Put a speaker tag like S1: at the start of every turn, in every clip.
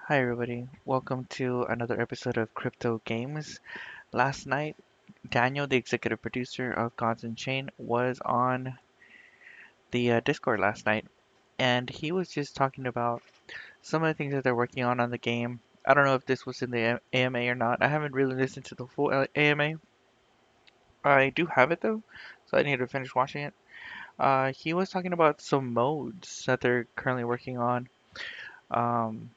S1: Hi, everybody. Welcome to another episode of Crypto Games. Last night, Daniel, the executive producer of Gods Unchained, was on the Discord last night, and he was just talking about some of the things that they're working on the game. I don't know if this was in the AMA or not. I haven't really listened to the full AMA. I do have it though, so I need to finish watching it. He was talking about some modes that they're currently working on. Um,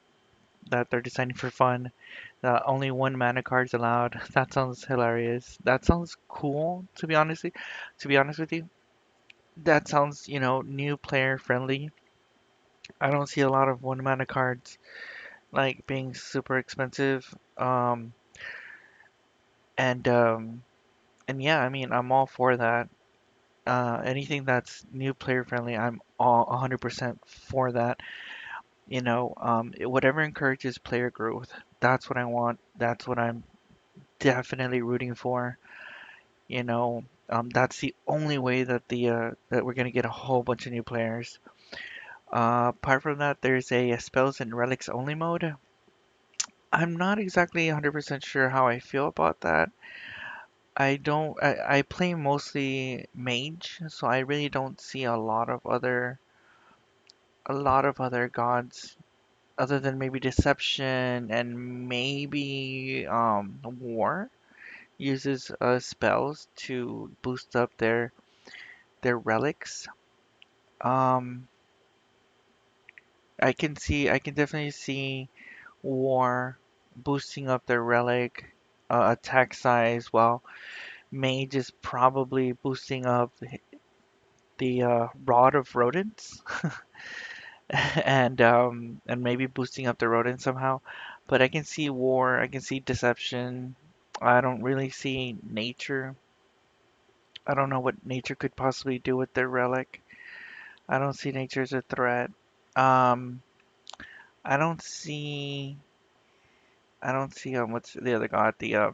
S1: that they're designing for fun. Only one mana card's allowed. That sounds hilarious. That sounds cool, to be honest with you. That sounds, new player friendly. I don't see a lot of one mana cards like being super expensive. And and yeah, I mean, I'm all for that. Anything that's new player friendly, I'm all 100% for that. Whatever encourages player growth, that's what I want. That's what I'm definitely rooting for. That's the only way that we're gonna get a whole bunch of new players. Apart from that, there's a spells and relics only mode. I'm not exactly 100% sure how I feel about that. I play mostly mage, so I really don't see a lot of other gods other than maybe deception and maybe war uses spells to boost up their relics. Um, I can definitely see War boosting up their relic attack size, while Mage is probably boosting up the Rod of Rodents and maybe boosting up the rodent somehow. But I can see War, I can see Deception. I don't really see Nature. I don't know what Nature could possibly do with their relic. I don't see Nature as a threat. Um, I don't see what's the other god? The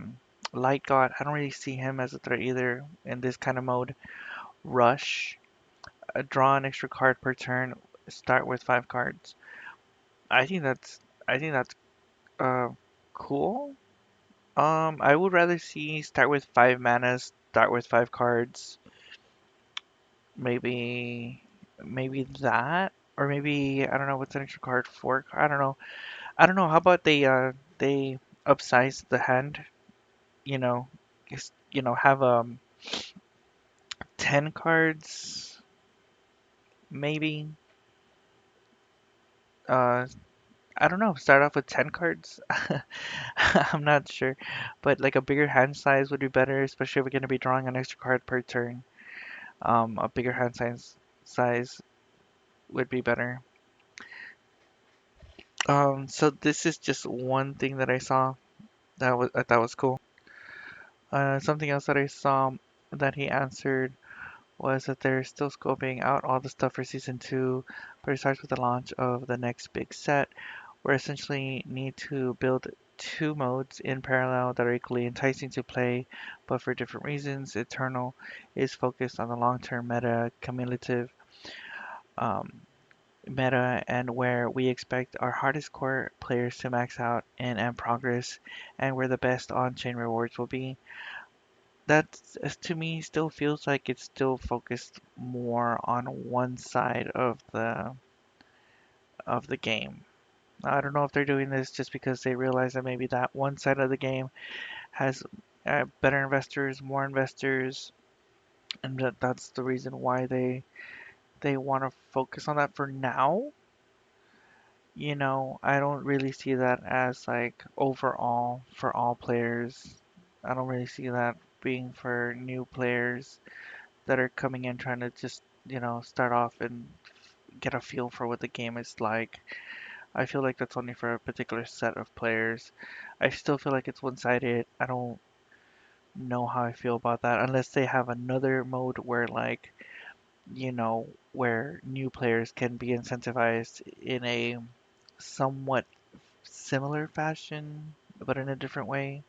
S1: light god. I don't really see him as a threat either in this kind of mode. Rush. Draw an extra card per turn. Start with 5 cards. I think that's I think that's uh cool. I would rather see start with 5 manas, start with 5 cards. Maybe that, or maybe I don't know what's an extra card for. I don't know. I don't know. How about they upsize the hand? You know, have 10 cards, maybe. Uh, I don't know. Start off with 10 cards. I'm not sure, but like a bigger hand size would be better, especially if we're going to be drawing an extra card per turn. A bigger hand size would be better. So this is just one thing that I saw that was I thought was cool. Something else that I saw that he answered was that they're still scoping out all the stuff for season two, but it starts with the launch of the next big set. We essentially need to build two modes in parallel that are equally enticing to play, but for different reasons. Eternal is focused on the long-term meta, cumulative um, meta, and where we expect our hardest core players to max out and progress, and where the best on-chain rewards will be. That to me still feels like it's still focused more on one side of the game. I don't know if they're doing this just because they realize that maybe that one side of the game has better investors, more investors, and that's the reason why they want to focus on that for now. I don't really see that as like overall for all players. I don't really see that being for new players that are coming in trying to just, start off and get a feel for what the game is like. I feel like that's only for a particular set of players. I still feel like it's one-sided. I don't know how I feel about that unless they have another mode where where new players can be incentivized in a somewhat similar fashion, but in a different way.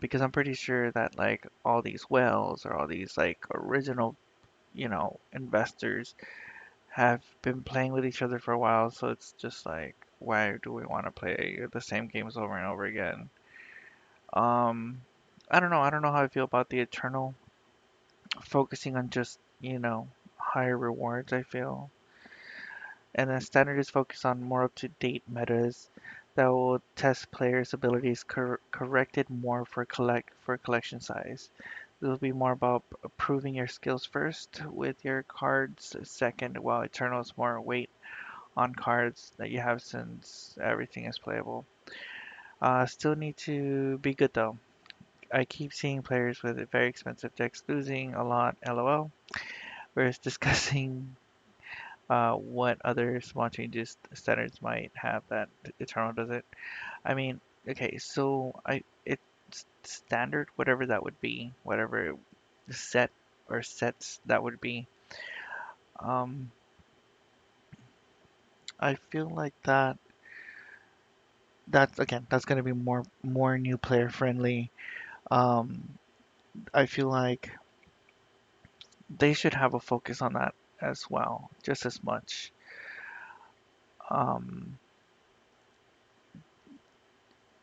S1: Because I'm pretty sure that like all these whales or all these like original, investors have been playing with each other for a while, so it's just like why do we want to play the same games over and over again? Um, I don't know. I don't know how I feel about the Eternal focusing on just, higher rewards, I feel. And then Standard is focused on more up-to-date metas that will test players' abilities corrected more for collection size. This will be more about proving your skills first with your cards second, while Eternal is more weight on cards that you have since everything is playable. Still need to be good though. I keep seeing players with very expensive decks losing a lot, lol. Whereas discussing what other small changes standards might have that Eternal doesn't. I mean, okay, so it's standard, whatever that would be, whatever set or sets that would be. Um, I feel like that's again that's gonna be more new player friendly. Um, I feel like they should have a focus on that as well, just as much. Um,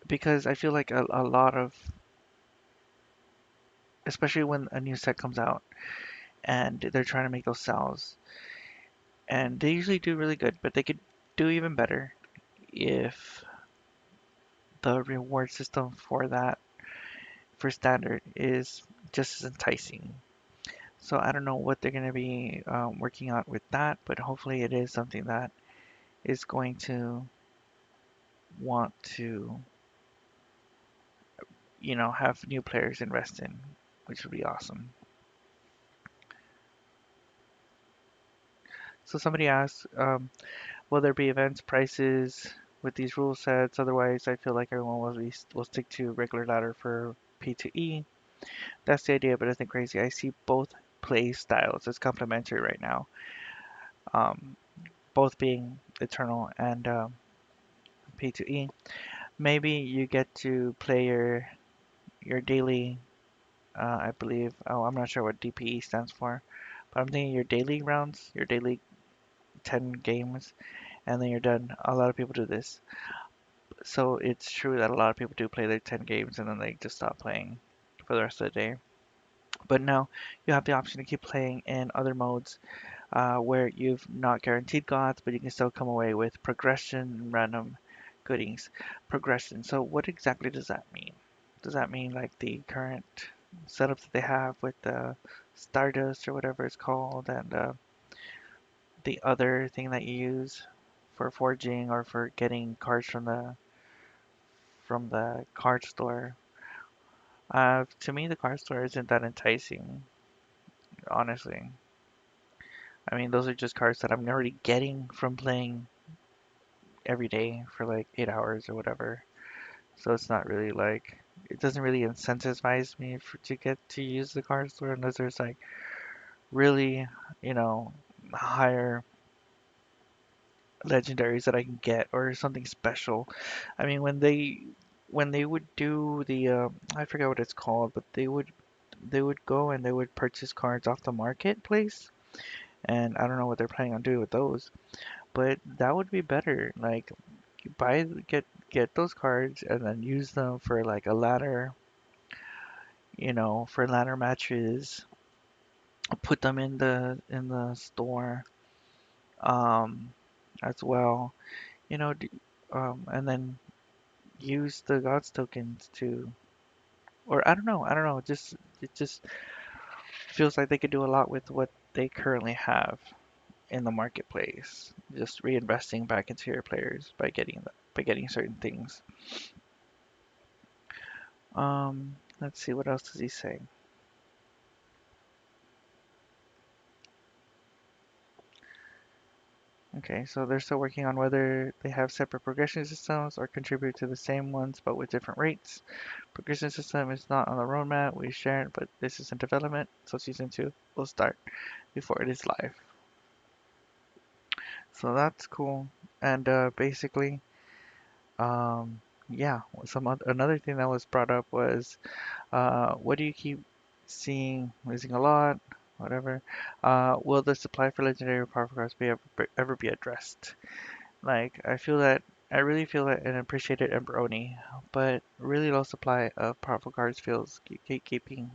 S1: because I feel like a lot of, especially when a new set comes out and they're trying to make those sales, and they usually do really good, but they could do even better if the reward system for that for standard is just as enticing. So I don't know what they're going to be working on with that, but hopefully it is something that is going to want to, have new players invest in, which would be awesome. So somebody asked, will there be events, prices with these rule sets? Otherwise, I feel like everyone will stick to regular ladder for P2E. That's the idea, but nothing crazy. I see both play styles as complementary right now, um, both being Eternal and P2E. Maybe you get to play your daily, I believe. Oh, I'm not sure what DPE stands for, but I'm thinking your daily rounds, your daily 10 games, and then you're done. A lot of people do this. So it's true that a lot of people do play their 10 games and then they just stop playing for the rest of the day. But now you have the option to keep playing in other modes where you've not guaranteed gods, but you can still come away with progression and random goodies. Progression. So what exactly does that mean? Does that mean like the current setups that they have with the Stardust or whatever it's called, and the other thing that you use for forging or for getting cards from the card store? To me, the card store isn't that enticing, honestly. I mean, those are just cards that I'm already getting from playing every day for like 8 hours or whatever. So it's not really like it doesn't really incentivize me to get to use the card store unless there's like really, you know, higher legendaries that I can get or something special. I mean, when they would do the I forget what it's called, but they would go and they would purchase cards off the marketplace, and I don't know what they're planning on doing with those, but that would be better. Like buy get those cards and then use them for like a ladder, for ladder matches. Put them in the store um as well. And then use the gods tokens to, or I don't know, it just feels like they could do a lot with what they currently have in the marketplace. Just reinvesting back into your players by getting certain things. Let's see, what else does he say? Okay, so they're still working on whether they have separate progression systems or contribute to the same ones but with different rates. Progression system is not on the roadmap, we share it, but this is in development, so season 2 will start before it is live. So that's cool. And basically, yeah, another thing that was brought up was, what do you keep seeing losing a lot? Whatever. Will the supply for legendary power cards ever be addressed? Like, I feel that I really feel it and appreciate it in Brony, but really low supply of powerful cards feels gatekeeping.